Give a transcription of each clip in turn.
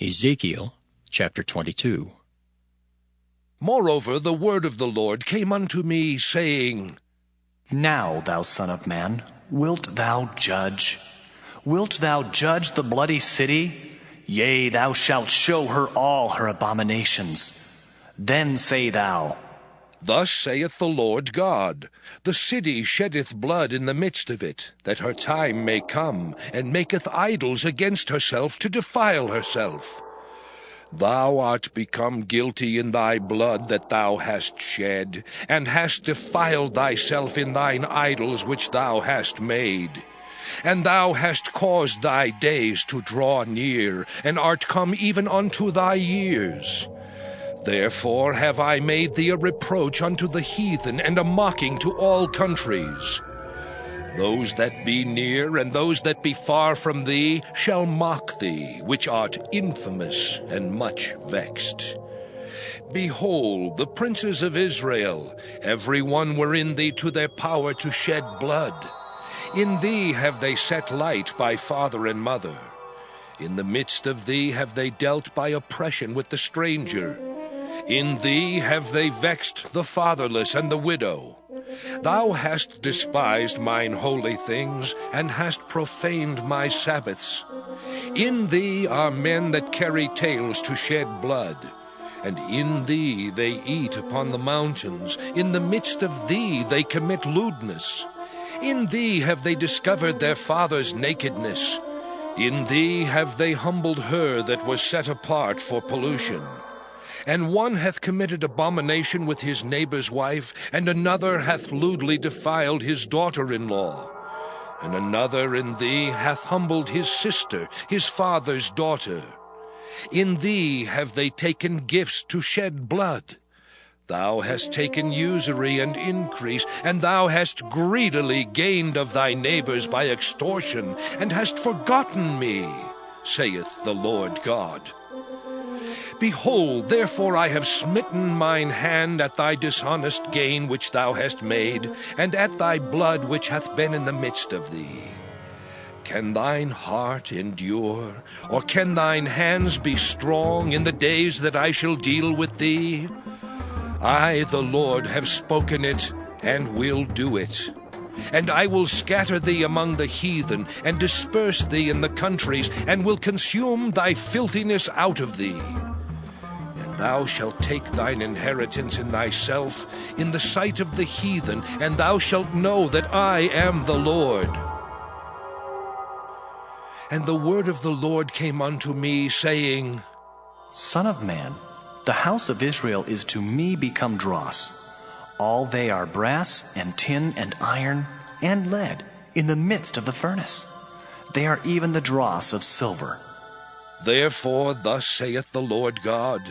Ezekiel chapter 22. Moreover, the word of the Lord came unto me, saying, Now, thou son of man, wilt thou judge? Wilt thou judge the bloody city? Yea, thou shalt show her all her abominations. Then say thou, Thus saith the Lord God, The city sheddeth blood in the midst of it, that her time may come, and maketh idols against herself to defile herself. Thou art become guilty in thy blood that thou hast shed, and hast defiled thyself in thine idols which thou hast made. And thou hast caused thy days to draw near, and art come even unto thy years. Therefore have I made thee a reproach unto the heathen, and a mocking to all countries. Those that be near, and those that be far from thee, shall mock thee, which art infamous and much vexed. Behold, the princes of Israel, every one were in thee to their power to shed blood. In thee have they set light by father and mother. In the midst of thee have they dealt by oppression with the stranger. In thee have they vexed the fatherless and the widow. Thou hast despised mine holy things, and hast profaned my Sabbaths. In thee are men that carry tales to shed blood, and in thee they eat upon the mountains. In the midst of thee they commit lewdness. In thee have they discovered their father's nakedness. In thee have they humbled her that was set apart for pollution. And one hath committed abomination with his neighbor's wife, and another hath lewdly defiled his daughter-in-law. And another in thee hath humbled his sister, his father's daughter. In thee have they taken gifts to shed blood. Thou hast taken usury and increase, and thou hast greedily gained of thy neighbors by extortion, and hast forgotten me, saith the Lord God. Behold, therefore I have smitten mine hand at thy dishonest gain which thou hast made, and at thy blood which hath been in the midst of thee. Can thine heart endure, or can thine hands be strong in the days that I shall deal with thee? I, the Lord, have spoken it, and will do it. And I will scatter thee among the heathen, and disperse thee in the countries, and will consume thy filthiness out of thee. And thou shalt take thine inheritance in thyself, in the sight of the heathen, and thou shalt know that I am the Lord. And the word of the Lord came unto me, saying, Son of man, the house of Israel is to me become dross. All they are brass, and tin, and iron, and lead, in the midst of the furnace. They are even the dross of silver. Therefore thus saith the Lord God,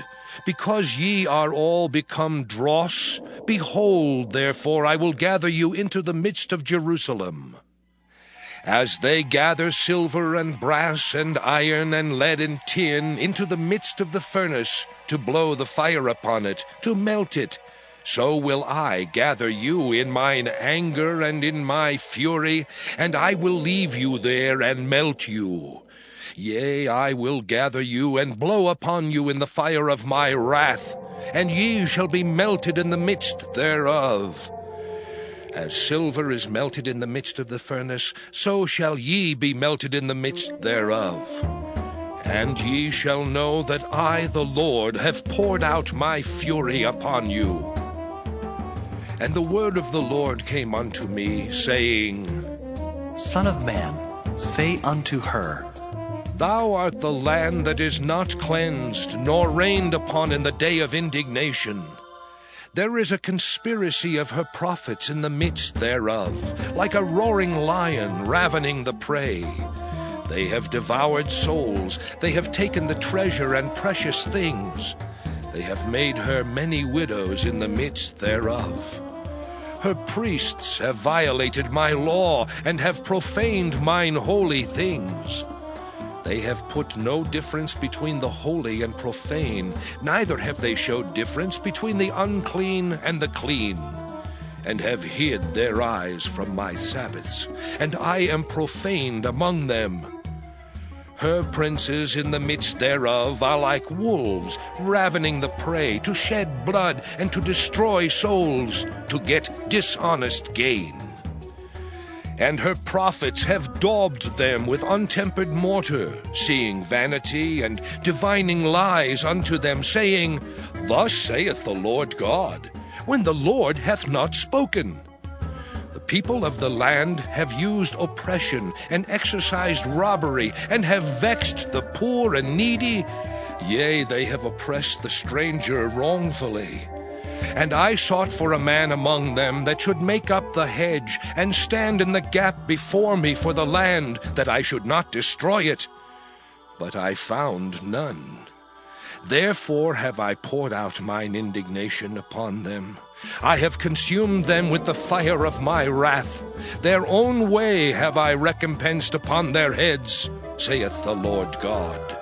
Because ye are all become dross, behold, therefore I will gather you into the midst of Jerusalem. As they gather silver and brass and iron and lead and tin into the midst of the furnace, to blow the fire upon it, to melt it, so will I gather you in mine anger and in my fury, and I will leave you there and melt you. Yea, I will gather you and blow upon you in the fire of my wrath, and ye shall be melted in the midst thereof. As silver is melted in the midst of the furnace, so shall ye be melted in the midst thereof. And ye shall know that I, the Lord, have poured out my fury upon you. And the word of the Lord came unto me, saying, Son of man, say unto her, Thou art the land that is not cleansed, nor rained upon in the day of indignation. There is a conspiracy of her prophets in the midst thereof, like a roaring lion ravening the prey. They have devoured souls, they have taken the treasure and precious things. They have made her many widows in the midst thereof. Her priests have violated my law, and have profaned mine holy things. They have put no difference between the holy and profane, neither have they showed difference between the unclean and the clean, and have hid their eyes from my Sabbaths, and I am profaned among them. Her princes in the midst thereof are like wolves, ravening the prey, to shed blood and to destroy souls, to get dishonest gain. And her prophets have daubed them with untempered mortar, seeing vanity and divining lies unto them, saying, Thus saith the Lord God, when the Lord hath not spoken. The people of the land have used oppression and exercised robbery, and have vexed the poor and needy. Yea, they have oppressed the stranger wrongfully. And I sought for a man among them that should make up the hedge, and stand in the gap before me for the land, that I should not destroy it. But I found none. Therefore have I poured out mine indignation upon them. I have consumed them with the fire of my wrath. Their own way have I recompensed upon their heads, saith the Lord God.